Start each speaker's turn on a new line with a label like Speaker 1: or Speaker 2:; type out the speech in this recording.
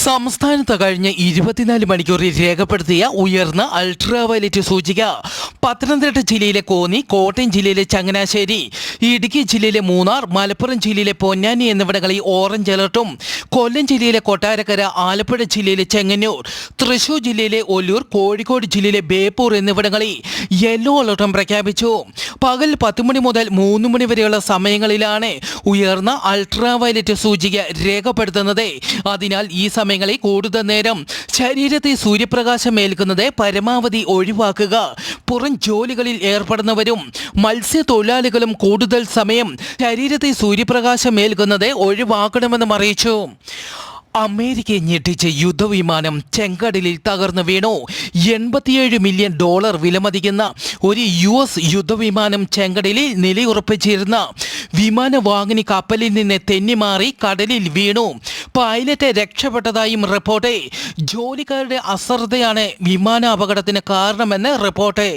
Speaker 1: സംസ്ഥാനത്ത് കഴിഞ്ഞ 24 മണിക്കൂറിൽ രേഖപ്പെടുത്തിയ ഉയർന്ന അൾട്രാവയലറ്റ് സൂചിക പത്തനംതിട്ട ജില്ലയിലെ കോന്നി, കോട്ടയം ജില്ലയിലെ ചങ്ങനാശ്ശേരി, ഇടുക്കി ജില്ലയിലെ മൂന്നാർ, മലപ്പുറം ജില്ലയിലെ പൊന്നാനി എന്നിവിടങ്ങളിൽ ഓറഞ്ച് അലർട്ടും, കൊല്ലം ജില്ലയിലെ കൊട്ടാരക്കര, ആലപ്പുഴ ജില്ലയിലെ ചെങ്ങന്നൂർ, തൃശൂർ ജില്ലയിലെ ഒല്ലൂർ, കോഴിക്കോട് ജില്ലയിലെ ബേപ്പൂർ എന്നിവിടങ്ങളിൽ യെല്ലോ അലർട്ടും പ്രഖ്യാപിച്ചു. പകൽ 10 മണി മുതൽ 3 മണി വരെയുള്ള സമയങ്ങളിലാണ് ഉയർന്ന അൾട്രാവയലറ്റ് സൂചിക രേഖപ്പെടുത്തുന്നത്. അതിനാൽ ഈ സമയങ്ങളിൽ കൂടുതൽ നേരം ശരീരത്തെ സൂര്യപ്രകാശം ഏൽക്കുന്നത് പരമാവധി ഒഴിവാക്കുക. പുറം ജോലികളിൽ ഏർപ്പെടുന്നവരും മത്സ്യത്തൊഴിലാളികളും കൂടുതൽ സമയം ശരീരത്തെ സൂര്യപ്രകാശം ഏൽക്കുന്നത് ഒഴിവാക്കണമെന്നും അറിയിച്ചു. അമേരിക്കയെ ഞെട്ടിച്ച് യുദ്ധവിമാനം ചെങ്കടലിൽ തകർന്നു വീണു. $87 മില്യൺ വിലമതിക്കുന്ന ഒരു US യുദ്ധവിമാനം ചെങ്കടലിൽ നിലയുറപ്പിച്ചിരുന്ന വിമാനവാഹിനി കപ്പലിൽ നിന്ന് തെന്നിമാറി കടലിൽ വീണു. Pilot രക്ഷപ്പെട്ടതായും report. ജോലിക്കാരുടെ അശ്രദ്ധയാണ് വിമാന അപകടത്തിന് കാരണമെന്ന് റിപ്പോർട്ട്.